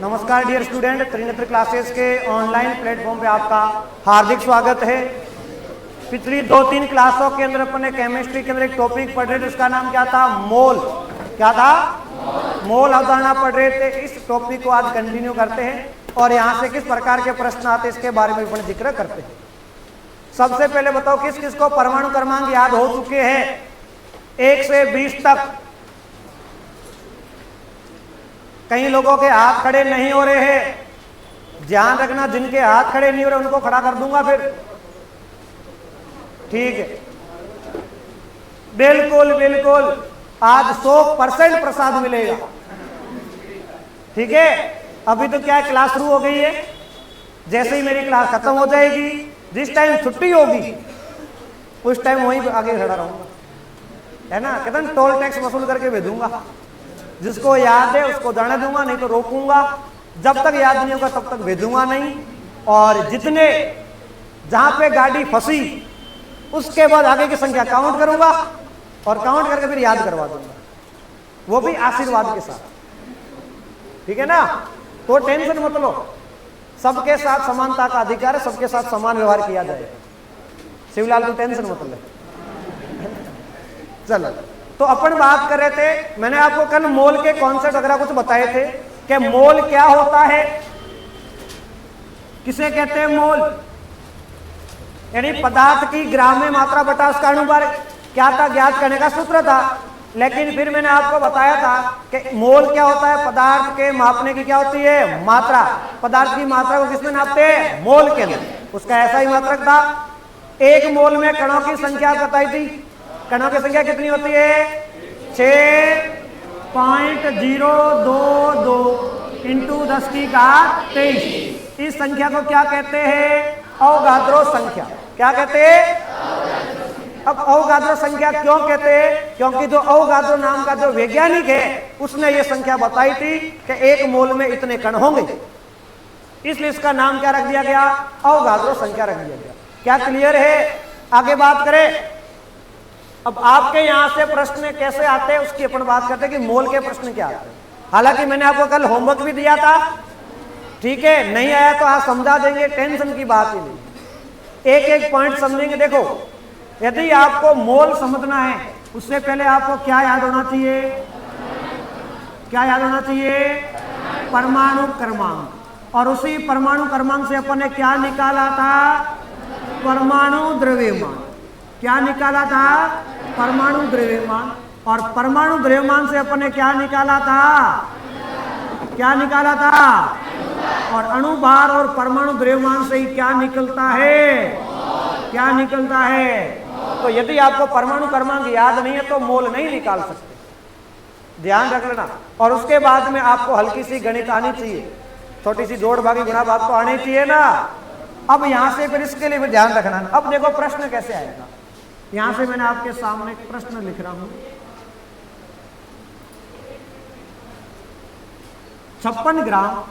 नमस्कार dear student, Trinetra classes के online platform पे आपका हार्दिक स्वागत है। पिछली 2-3 क्लासों के अंदर अपन ने केमिस्ट्री के अंदर एक टॉपिक पढ़ रहे थे, उसका नाम क्या था? मोल। क्या था? मोल अवधारणा पढ़ रहे थे। इस टॉपिक को आज कंटिन्यू करते हैं और यहाँ से किस प्रकार के प्रश्न आते हैं इसके बारे में अपन जिक्र करते हैं। सबसे पहले बताओ किस किस को परमाणु क्रमांक याद हो चुके हैं 1 से 20 तक? कई लोगों के हाथ खड़े नहीं हो रहे हैं, ध्यान रखना, जिनके हाथ खड़े नहीं हो रहे उनको खड़ा कर दूंगा फिर। ठीक है, बिल्कुल बिल्कुल, आज 100% प्रसाद मिलेगा। ठीक है, अभी तो क्या क्लास शुरू हो गई है, जैसे ही मेरी क्लास खत्म हो जाएगी, जिस टाइम छुट्टी होगी उस टाइम वहीं आगे खड़ा रहूंगा, है ना। कहते हैं टोल टैक्स वसूल करके भेजूंगा, जिसको याद है उसको जाने दूंगा, नहीं तो रोकूंगा। जब तक याद नहीं होगा तब तक भेजूंगा नहीं। और जितने जहां पे गाड़ी फंसी उसके बाद आगे की संख्या काउंट करूंगा और काउंट करके फिर याद करवा दूंगा, वो भी आशीर्वाद के साथ। ठीक है ना, तो टेंशन मत लो, सबके साथ समानता का अधिकार है, सबके साथ समान व्यवहार किया जाएगा। शिवलाल तो टेंशन मत ले। चलो, तो अपन बात कर रहे थे, मैंने आपको कल मोल के कॉन्सेप्ट वगैरह कुछ बताए थे कि मोल क्या होता है, किसे कहते हैं मोल, यानी पदार्थ की ग्राम में मात्रा बटा उसका अणुभार क्या था, ज्ञात करने का सूत्र था। लेकिन फिर मैंने आपको बताया था कि मोल क्या होता है, पदार्थ के मापने की क्या होती है, मात्रा। पदार्थ की मात्रा को किसमें नापते हैं? मोल के अंदर। उसका ऐसा ही मात्रक था। 1 मोल में कणों की संख्या बताई थी। कणों की संख्या कितनी होती है? 6.022 इंटू 10⁻23। इस संख्या को क्या कहते हैं? अवोगाद्रो संख्या। क्या कहते हैं? अब अवोगाद्रो संख्या क्यों कहते हैं? क्योंकि जो अवोगाद्रो नाम का जो वैज्ञानिक है उसने ये संख्या बताई थी कि 1 मोल में इतने कण होंगे, इसलिए इसका नाम क्या रख दिया गया? अवोगाद्रो संख्या रख दिया गया। क्या क्लियर है? आगे बात करें। अब आपके यहां से प्रश्न कैसे आते हैं उसकी अपन बात करते हैं कि मोल के प्रश्न क्या आते हैं। हालांकि मैंने आपको कल होमवर्क भी दिया था, ठीक है, नहीं आया तो आज समझा देंगे, टेंशन की बात ही नहीं, एक एक पॉइंट समझेंगे। देखो, यदि आपको मोल समझना है उससे पहले आपको क्या याद होना चाहिए? क्या याद होना चाहिए? परमाणु क्रमांक। और उसी परमाणु क्रमांक से अपन ने क्या निकाला था? परमाणु द्रव्यमान। क्या निकाला था? परमाणु द्रव्यमान। और परमाणु द्रव्यमान से अपन ने क्या निकाला था? क्या निकाला था? और अणुभार और परमाणु द्रव्यमान से ही क्या निकलता है? क्या निकलता है? तो यदि आपको परमाणु क्रमांक याद नहीं है तो मोल नहीं निकाल सकते, ध्यान रख लेना। और उसके बाद में आपको हल्की सी गणित आनी चाहिए, छोटी सी जोड़ भागी गुणा भाग तो आनी चाहिए ना। अब यहां से फिर इसके लिए भी ध्यान रखना। अब देखो प्रश्न कैसे आएगा, यहां से मैंने आपके सामने एक प्रश्न लिख रहा हूं। 56 ग्राम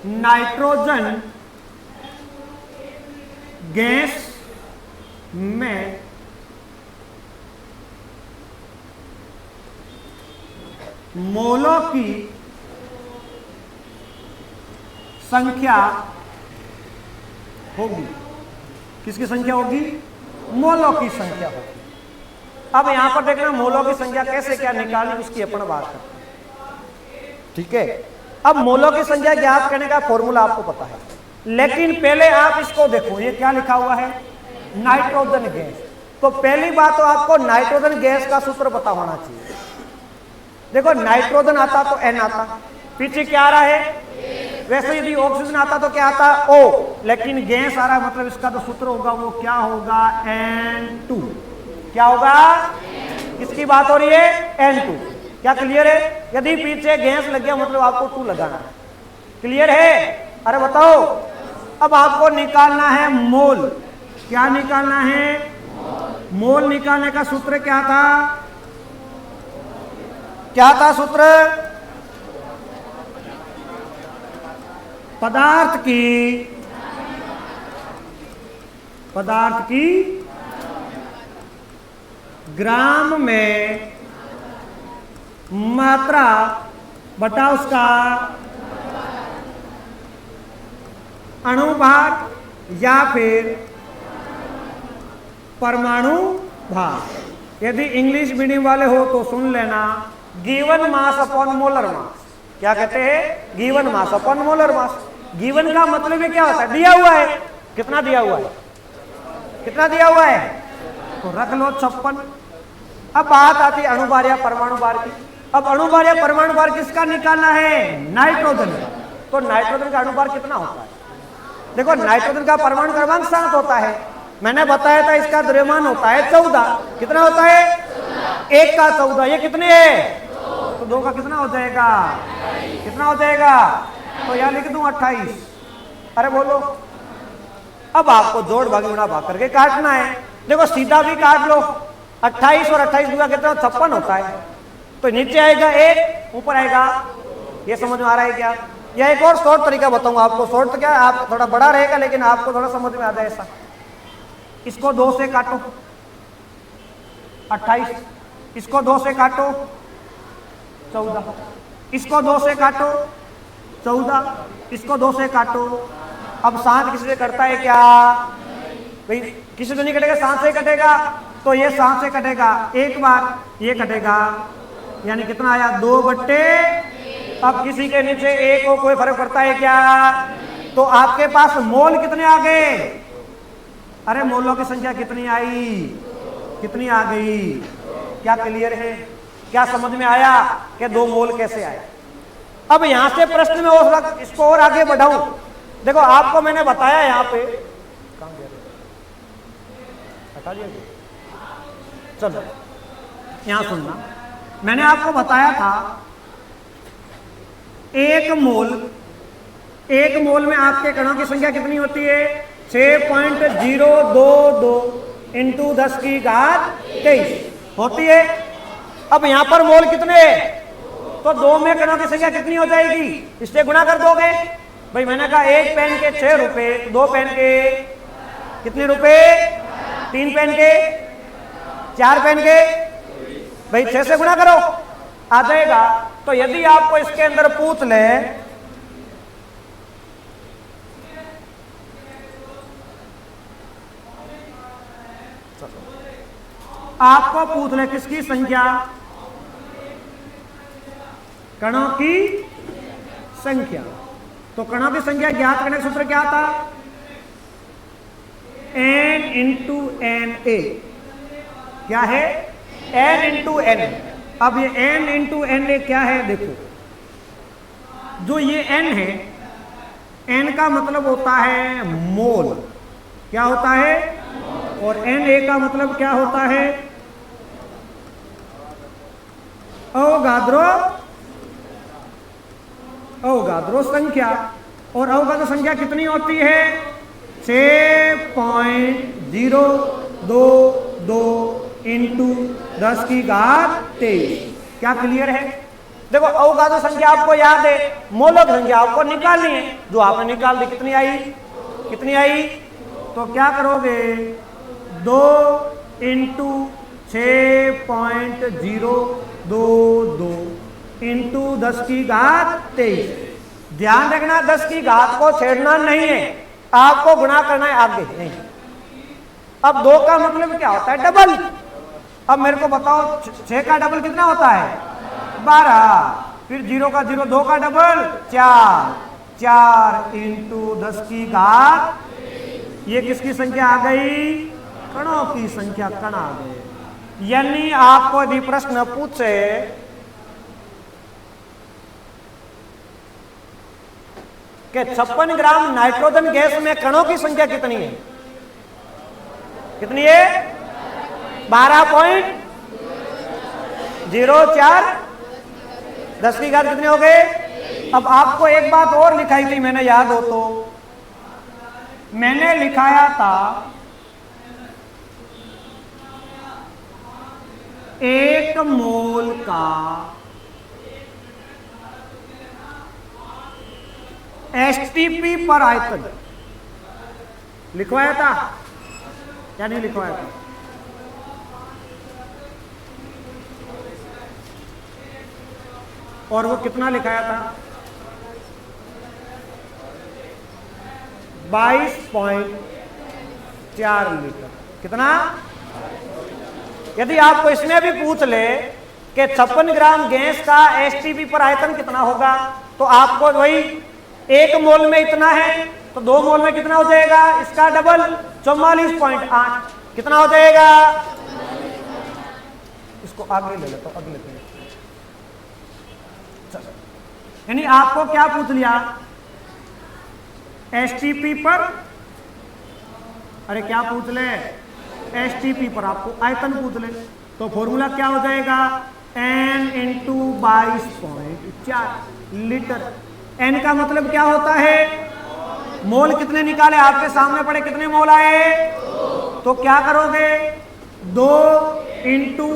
नाइट्रोजन गैस में मोलों की संख्या होगी। किसकी संख्या होगी? मोलों की संख्या होगी। अब यहां पर देखना मोलों की संख्या कैसे क्या निकालनी उसकी अपन बात करते हैं। ठीक है, अब मोलों की संख्या ज्ञात करने का फॉर्मूला आपको पता है, लेकिन पहले आप इसको देखो, ये क्या लिखा हुआ है? Nitrogen gas. तो पहली बात तो आपको नाइट्रोजन गैस का सूत्र पता होना चाहिए। देखो, नाइट्रोजन आता तो N आता, पीछे क्या आ रहा है? वैसे यदि ऑक्सीजन आता तो क्या आता? O, लेकिन गैस आ रहा है, मतलब इसका जो सूत्र होगा वो क्या होगा? N2। क्या होगा? किसकी बात हो रही है? N2। क्या क्लियर है? यदि पीछे गैस लग गया मतलब आपको 2 लगाना है। क्लियर है? अरे बताओ, अब आपको निकालना है मोल। क्या निकालना है? मोल निकालने का सूत्र क्या था? क्या था सूत्र? पदार्थ की ग्राम में मात्रा बटा उसका अणुभार या फिर परमाणु भार। यदि इंग्लिश मीडियम वाले हो तो सुन लेना, given mass upon molar mass. क्या कहते हैं? Given mass upon molar mass. Given का मतलब क्या होता है? दिया हुआ है। कितना दिया हुआ है? कितना दिया हुआ है? तो रख लो 56। अब बात आती है अणुभार या परमाणु भार की। अब अणुभार या परमाणु भार किसका निकालना है? नाइट्रोजन का। तो नाइट्रोजन का अणुभार कितना होता है? देखो, नाइट्रोजन का परमाणु क्रमांक 7 होता है। मैंने बताया था इसका द्रव्यमान होता है 14। कितना होता है? 1 का 14। ये कितने है? तो 2 का कितना हो जाएगा? कितना हो जाएगा? तो यहां लिख दूं 28। अरे बोलो, अब आपको जोड़ भाग गुणा भाग करके काटना है। देखो, सीधा भी काट लो। 28 और 28 गुणा कितना? 56 होता है। तो नीचे आएगा 1, ऊपर आएगा। ये समझ में आ रहा है क्या? या एक और शॉर्ट तरीका बताऊंगा आपको। शॉर्ट तो क्या, आप थोड़ा बड़ा रहेगा लेकिन आपको थोड़ा समझ में आ जाए ऐसा। इसको 2 से काटो 28, इसको 2 से काटो 14, इसको 2 से काटो 14, इसको 2 से काटो। अब 7 किसी से कटता है क्या भाई? किसी से नहीं कटेगा, 7 से कटेगा। तो ये 7 से कटेगा एक बार, ये कटेगा, यानी कितना आया? 2/। अब किसी के नीचे 1 को कोई फर्क पड़ता है क्या? तो आपके पास मोल कितने आ गए? अरे मोलों की संख्या कितनी आई? कितनी आ गई? क्या क्लियर है? क्या समझ में आया कि 2 मोल कैसे आए? अब यहां से प्रश्न में और इसको और आगे बढ़ाऊं। देखो, आपको मैंने बताया यहां पे, हटा दिया, चलो यहां सुनना। मैंने आपको बताया था 1 मोल में आपके कणों की संख्या कितनी होती है? 6.022 इंटू 10⁻23 होती है। अब यहां पर मोल कितने हैं? तो 2 में कणों की संख्या कितनी हो जाएगी? इससे गुणा कर दोगे भाई। मैंने कहा 1 पेन के 6 रुपए, 2 पेन के कितने रुपए? 3 पेन के, 4 पेन के भाई 6 से गुणा करो, आ जाएगा। तो यदि आपको इसके अंदर पूछ ले किसकी संख्या? कणों की संख्या। तो कणों की संख्या ज्ञात करने का सूत्र क्या था? n into n a. क्या है? n into n. अब ये n इंटू एन ए क्या है? देखो, जो ये n है, n का मतलब होता है मोल। क्या होता है? और n a का मतलब क्या होता है? अवोगाद्रो संख्या। और अवोगाद्रो संख्या कितनी होती है? 6.022 इंटू 10⁻23। क्या क्लियर है? देखो, अवोगाद्रो संख्या आपको याद है, मोलक संख्या आपको निकालनी है। जो आपने निकाल दी, कितनी आई? कितनी आई? तो क्या करोगे? 2 इंटू 6.022 इंटू 10⁻23। ध्यान रखना, 10 की घात को छेड़ना नहीं है, आपको गुणा करना है आगे नहीं। अब 2 का मतलब क्या होता है? डबल। अब मेरे को बताओ, 6 का डबल कितना होता है? 12। फिर 0 का 0, 2 का डबल 4। 4 इंटू 10⁻, ये किसकी संख्या आ गई? कणों की संख्या। कण आ गए। यानी आपको यदि प्रश्न पूछे कि 56 ग्राम नाइट्रोजन गैस में कणों की संख्या कितनी है? कितनी है? 12.04। 10⁻, कितने हो गए? अब आपको एक बात और लिखाई थी मैंने, याद हो तो, मैंने लिखाया था 1 मोल का एसटीपी पर आयतन लिखवाया था या नहीं लिखवाया था? और वो कितना लिखाया था? 22.4 लीटर। कितना? यदि आपको इसमें भी पूछ ले कि 56 ग्राम गैस का एसटीपी पर आयतन कितना होगा, तो आपको वही 1 मोल में इतना है तो 2 मोल में कितना हो जाएगा? इसका डबल 44.8। कितना हो जाएगा? इसको आगे ले लेता हूं, अगले पे। यानी आपको क्या पूछ लिया? एसटीपी पर, अरे क्या पूछ ले? एसटीपी पर आपको आयतन पूछ ले, तो फॉर्मूला क्या हो जाएगा? n into 22.4 litre. n का मतलब क्या होता है? मोल कितने निकाले? आपके सामने पड़े, कितने मोल आए? तो क्या करोगे? 2 इंटू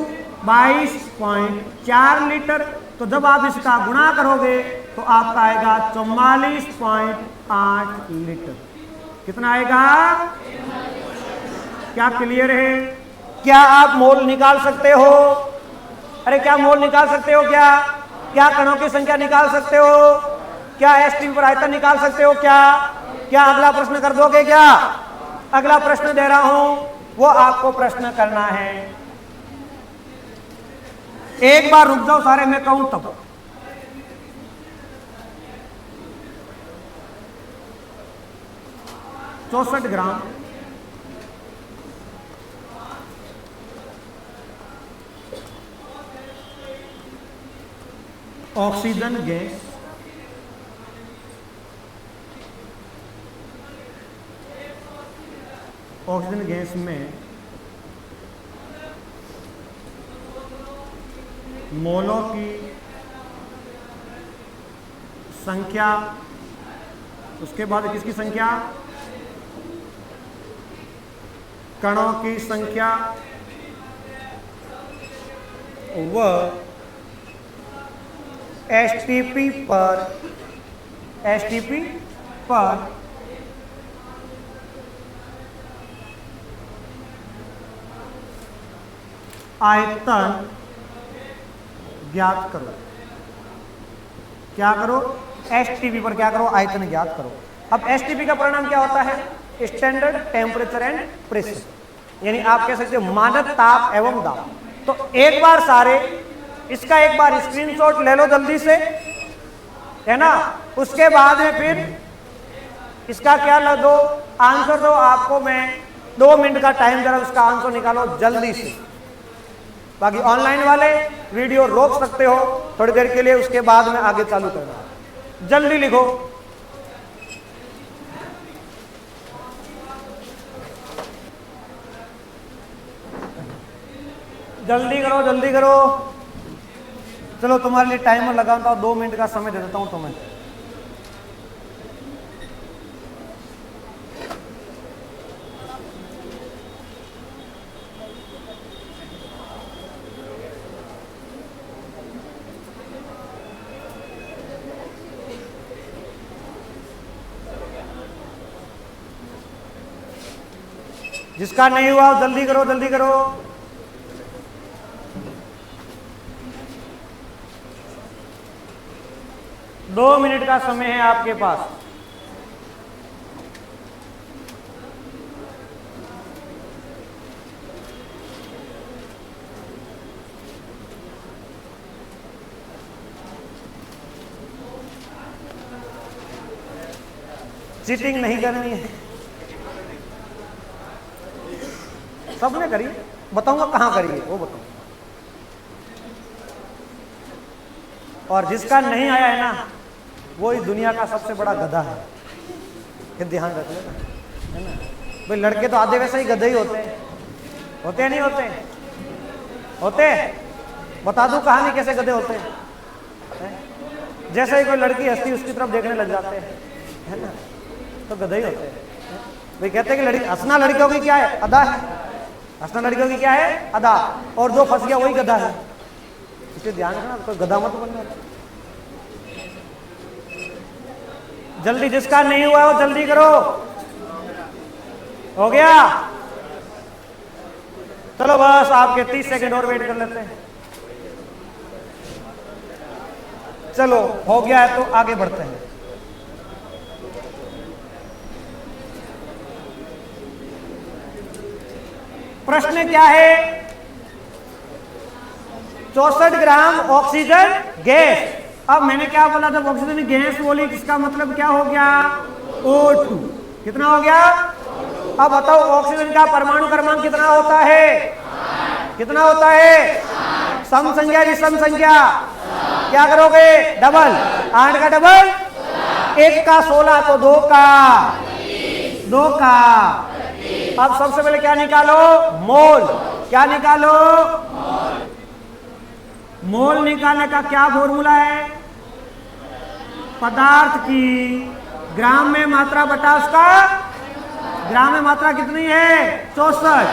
22.4 लीटर। तो जब आप इसका गुणा करोगे तो आपका आएगा 44.8 लीटर। कितना आएगा? क्या क्लियर है? क्या आप मोल निकाल सकते हो? अरे क्या मोल निकाल सकते हो? क्या क्या कणों की संख्या निकाल सकते हो? क्या एसटीपी पर आयतन निकाल सकते हो? क्या अगला प्रश्न कर दोगे? क्या अगला प्रश्न दे रहा हूं, वो आपको प्रश्न करना है। एक बार रुक जाओ सारे, मैं कहूं तब। चौसठ ग्राम ऑक्सीजन गैस में मोलों की संख्या, उसके बाद किसकी संख्या? कणों की संख्या, वह एसटीपी पर आयतन ज्ञात करो। क्या करो? एसटीपी पर क्या करो? आयतन ज्ञात करो। अब एसटीपी का परिणाम क्या होता है? स्टैंडर्ड टेम्परेचर एंड प्रेशर, यानी आप कह सकते हो मानक ताप एवं दाब। तो एक बार सारे इसका एक बार स्क्रीनशॉट ले लो जल्दी से, है ना। उसके बाद में फिर इसका क्या लो दो, आंसर दो। आपको मैं 2 मिनट का टाइम दे रहा हूं, उसका आंसर निकालो जल्दी से। बाकी ऑनलाइन वाले वीडियो रोक सकते हो थोड़ी देर के लिए, उसके बाद में आगे चालू करना। जल्दी लिखो। जल्दी करो, जल्दी करो। चलो तुम्हारे लिए टाइमर लगाता हूं, 2 मिनट का समय दे देता हूं तुम्हें। जिसका नहीं हुआ जल्दी करो, जल्दी करो। दो मिनट का समय है आपके पास। चीटिंग नहीं करनी है। सबने करी, बताऊंगा कहां करी है वो बताऊंगा। और जिसका नहीं आया है ना, वो इस दुनिया का सबसे बड़ा गधा है, ये ध्यान रख लेना, है ना। भाई लड़के तो आधे वैसे ही गधे ही होते हैं, होते हैं नहीं होते? होते। बता दूं कहानी कैसे गधे होते हैं? जैसे ही कोई लड़की हंसती उसकी तरफ देखने लग जाते हैं, है ना, तो गधे ही होते हैं। भाई कहते हैं कि लड़की हंसना लड़कियों की क्या है? अदा है। हंसना लड़कियों की क्या है? अदा। और जो फंस गया वही गधा है। इसलिए ध्यान रखना, कोई गधा मत बनना। जल्दी, जिसका नहीं हुआ है वो जल्दी करो। हो गया? चलो बस आपके 30 सेकंड और वेट कर लेते हैं। चलो हो गया है तो आगे बढ़ते हैं। प्रश्न क्या है? 64 ग्राम ऑक्सीजन गैस। अब मैंने क्या बोला जब ऑक्सीजन गैस बोली, इसका मतलब क्या हो गया? O2। कितना हो गया? अब बताओ ऑक्सीजन का परमाणु क्रमांक कितना होता है? कितना होता है? सम संख्या विषम संख्या, क्या करोगे? डबल। 8 का डबल 1 का 16 तो 2 का। अब सबसे पहले क्या निकालो? मोल। क्या निकालो? मोल निकालने का क्या फॉर्मूला है? पदार्थ की ग्राम में मात्रा बटा उसका, ग्राम में मात्रा कितनी है? 64।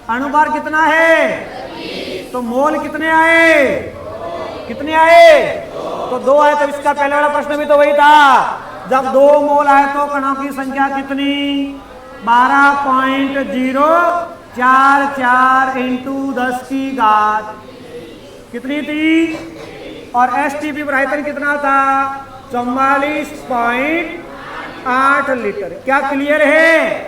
अणुभार कितना है? तो मोल कितने आए? कितने आए? तो 2 आए। तो इसका पहले वाला प्रश्न भी तो वही था, जब 2 मोल आए तो कणों की संख्या कितनी? 12.044 इंटू 10 की घात कितनी थी? और एसटीपी पर आयतन कितना था? 44.8 लीटर। क्या क्लियर है?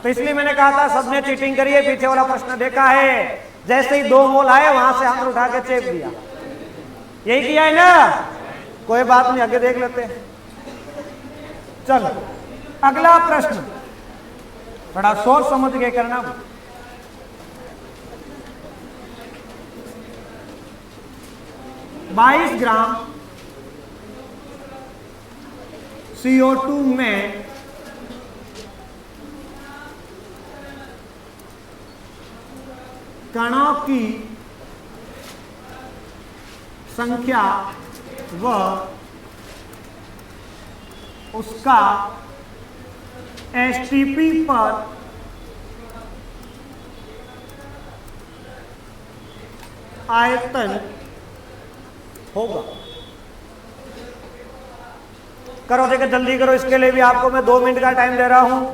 तो इसलिए मैंने कहा था सबने चीटिंग करी है, पीछे वाला प्रश्न देखा है, जैसे ही 2 मोल आए वहां से हाथ उठा के चेप दिया। यही किया है ना? कोई बात नहीं, आगे देख लेते हैं। चलो अगला प्रश्न बड़ा सोच समझ के करना। 22 ग्राम CO2 में कणों की संख्या व उसका एसटीपी पर आयतन होगा। करो देखो, जल्दी करो। इसके लिए भी आपको मैं 2 मिनट का टाइम दे रहा हूं।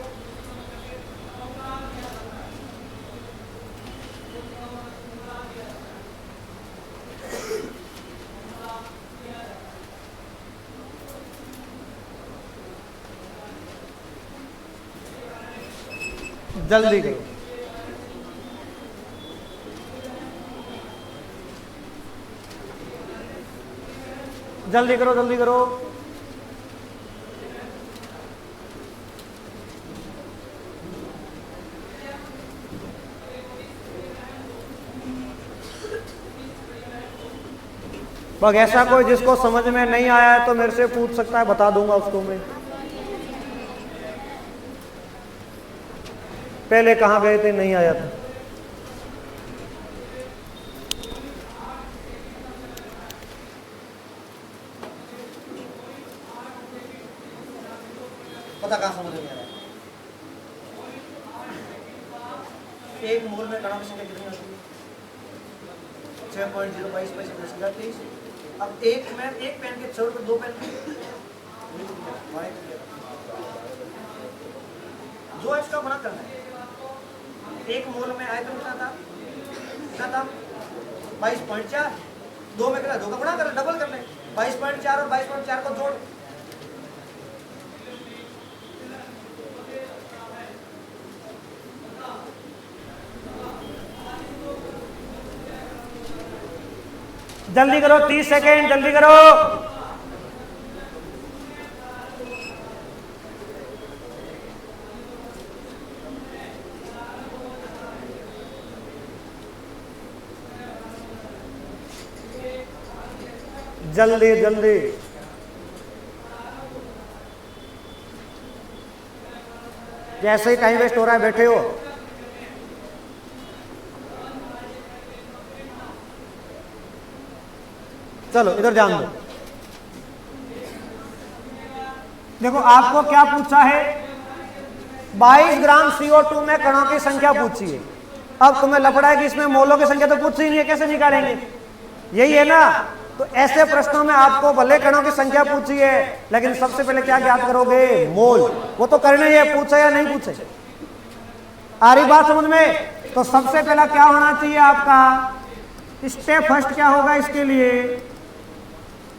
जल्दी करो। जल्दी करो, जल्दी करो। बस ऐसा कोई जिसको समझ में नहीं आया है तो मेरे से पूछ सकता है, बता दूंगा उसको मैं। पहले कहां गए थे? नहीं आया था। पता कहां समझ में आया? 1 मोल में कणों की संख्या कितनी होती है? 6.022 अब एक पेन के छोड़ कर 2 पेन जो इसका गुणा करना है। 1 मोल में आयतन कितना था? 22.4। 2 में कितना? 2 का गुणा कर, डबल कर ले। 22.4 और 22.4 को जोड़। जल्दी करो, 30 सेकेंड, जल्दी करो। जल्दी जल्दी। जैसे ही टाइम वेस्ट हो रहा है बैठे हो। चलो इधर ध्यान दो। देखो आपको क्या पूछा है? 22 ग्राम CO2 में कणों की संख्या पूछी है। अब तुम्हें लफड़ा है कि इसमें मोलों की संख्या तो पूछी ही नहीं है, कैसे निकालेंगे? यही है ना? तो ऐसे प्रश्नों में आपको भले कणों की संख्या पूछी है, लेकिन सबसे पहले क्या ज्ञात करोगे? मोल। वो तो करना ही है, पूछे या नहीं पूछे। आ रही बात समझ में? तो सबसे पहला क्या होना चाहिए आपका? स्टेप फर्स्ट क्या होगा इसके लिए?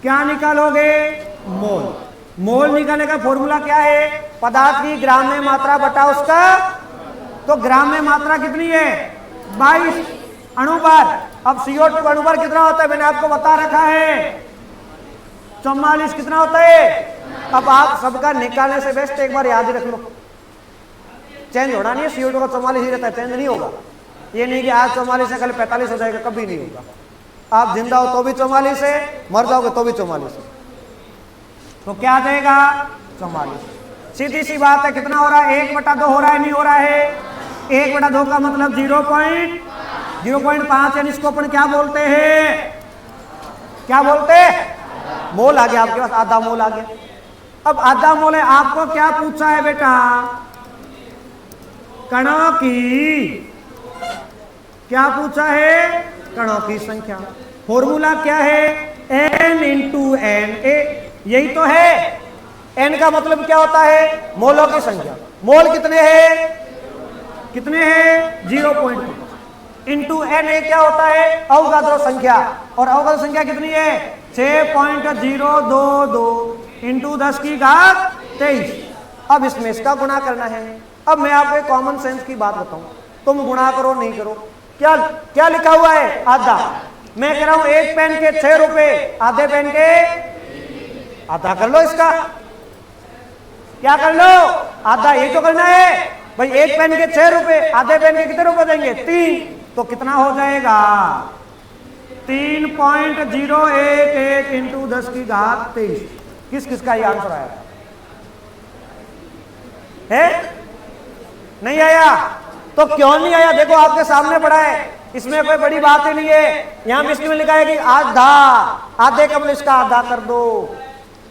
क्या निकालोगे? मोल। मोल निकालने का फॉर्मूला क्या है? पदार्थ की ग्राम में मात्रा बटा उसका, तो ग्राम में मात्रा कितनी है? 22 अणुभार। अब CO2 का अणुभार कितना होता है? मैंने आपको बता रखा है 44। कितना होता है? अब आप सबका निकालने से बेस्ट एक बार याद ही रख लो, चेंज होना नहीं है। CO2 का 44 ही रहता है, चेंज नहीं होगा। ये नहीं कि आज 44 है कल 45 हो जाएगा, कभी नहीं होगा। आप जिंदा हो तो भी 44 है, मर जाओगे तो भी 44 है। तो क्या आ जाएगा? 44। सीधी सी बात है। कितना हो रहा है? 1/2 हो रहा है, नहीं हो रहा है? 1/2 का मतलब 0.5, यानी इसको अपन क्या बोलते हैं? क्या बोलते हैं? मोल आ गया आपके पास, आधा मोल आ गया। अब आधा मोल है, आपको क्या पूछा है बेटा? कणों की, क्या पूछा है? कणों की संख्या। फॉर्मूला क्या है? n × n। यही तो है। n का मतलब क्या होता है? मोलों की संख्या। मोल कितने हैं? कितने हैं? 0.5 इंटू n। क्या होता है? अवगाद्रो संख्या। और अवगाद्रो संख्या कितनी है? 6.022 इंटू 10⁻23। अब इसमें इसका गुणा करना है। अब मैं आपको कॉमन सेंस की बात बताऊं, तुम गुणा करो नहीं करो, क्या क्या लिखा हुआ है? आधा। मैं कह रहा हूं एक पेन के 6 रुपए, आधे पेन के आधा कर लो। इसका क्या कर लो? आधा। ये तो करना है भाई। एक पेन के 6 रुपए, आधे पेन के कितने रुपए देंगे? 3। तो कितना हो जाएगा? 3.011 इंटू 10⁻23। किस किस का ये आंसर आया है? नहीं आया? तो क्यों नहीं आया? देखो आपके सामने पड़ा है, इसमें कोई बड़ी बात ही नहीं है। यहां भी इसमें लिखा है कि आधा, आधे का मतलब इसका आधा कर दो।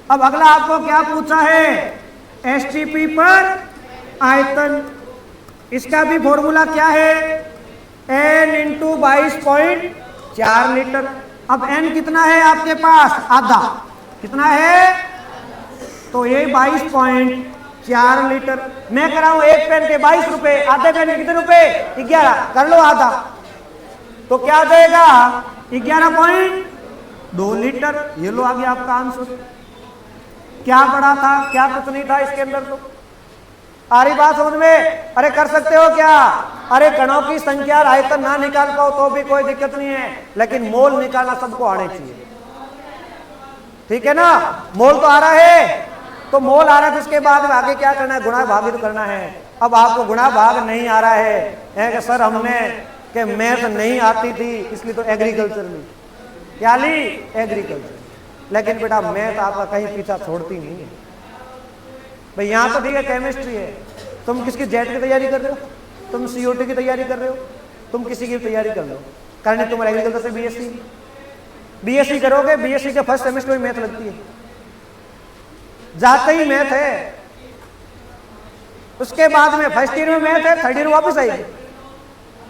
अब अगला आपको क्या पूछा है? STP पर आयतन। इसका भी फॉर्मूला क्या है? n × 22.4 litre. अब n कितना है आपके पास? आधा। कितना है? तो ये 22.4 लीटर। मैं कह रहा हूं एक पेन के 22 रुपए, आधे पेन के कितने रुपए? 11। कर लो आधा, तो क्या आ जाएगा? 11.2 लीटर। ये लो आ गया आपका आंसर। क्या बड़ा था, क्या कुछ नहीं था इसके अंदर। तो आ रही बात समझ में? अरे कर सकते हो क्या? अरे कणों की संख्या और आयतन ना निकाल पाओ तो भी कोई दिक्कत नहीं है, लेकिन मोल निकालना सबको आने चाहिए। ठीक है ना? मोल तो आ रहा है, तो मोल आ रहा है, इसके बाद आगे क्या करना है? गुणा भाग तो करना है। अब आपको गुणा भाग नहीं आ रहा है कि सर हमने कि मैथ नहीं आती थी इसलिए तो एग्रीकल्चर ली। क्या ली? एग्रीकल्चर। लेकिन बेटा मैथ आपका कहीं पीछा छोड़ती नहीं है भाई। यहाँ तो ठीक है केमिस्ट्री है, तुम किसकी जेट की तैयारी कर रहे हो? तुम CO2 की तैयारी कर रहे हो? तुम किसी की तैयारी कर लो, करने तुम्हारे एग्रीकल्चर से बीएससी करोगे। बीएससी के फर्स्ट सेमेस्टर में मैथ लगती है, जाते ही मैथ है। उसके बाद में फर्स्ट ईयर में मैथ है, थर्ड ईयर वापस आएगी,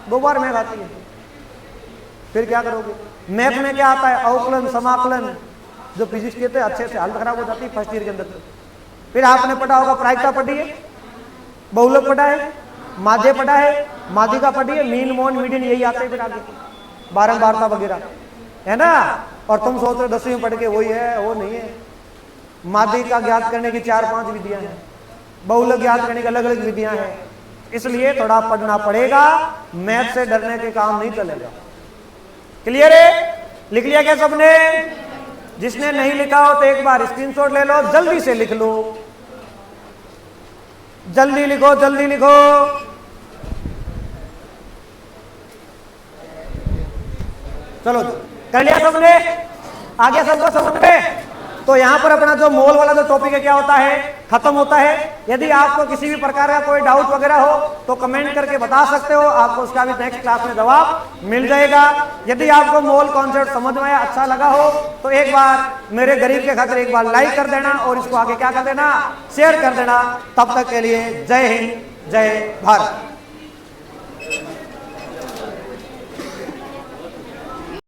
2 बार मैथ आती है। फिर क्या करोगे? मैथ में क्या आता है? अवकलन, समाकलन, जो फिजिक्स के थे अच्छे से हालत खराब हो जाती है फर्स्ट ईयर के अंदर। फिर आपने पढ़ा होगा प्रायिकता पढ़ी है, बहुलक पढ़ा है, माध्य पढ़ा है, माध्यिका पढ़ी है, मीन मोन मीडियन यही आते हैं फिर आगे, बारंबारता वगैरह, है ना? और तुम सोच रहे 10वीं में पढ़ के वही है, वो नहीं है। माध्यिका ज्ञात करने की 4-5 विधियां हैं, बहुलक ज्ञात करने की अलग अलग विधियां हैं। इसलिए थोड़ा पढ़ना पड़ेगा, मैथ से डरने के काम नहीं चलेगा। क्लियर है? लिख लिया क्या सबने? जिसने नहीं लिखा हो तो एक बार स्क्रीनशॉट ले लो, जल्दी से लिख लो, जल्दी लिखो, जल्दी लिखो। चलो कर लिया सबने? आ गया सबको समझ में? तो यहां पर अपना जो मोल वाला जो टॉपिक है क्या होता है? खत्म होता है। यदि आपको किसी भी प्रकार का कोई डाउट वगैरह हो तो कमेंट करके बता सकते हो, आपको उसका भी नेक्स्ट क्लास में जवाब मिल जाएगा। यदि आपको मोल कॉन्सेप्ट समझ में आया, अच्छा लगा हो तो एक बार मेरे गरीब के खातिर एक बार लाइक कर देना और इसको आगे क्या कर देना? शेयर कर देना। तब तक के लिए जय हिंद, जय भारत।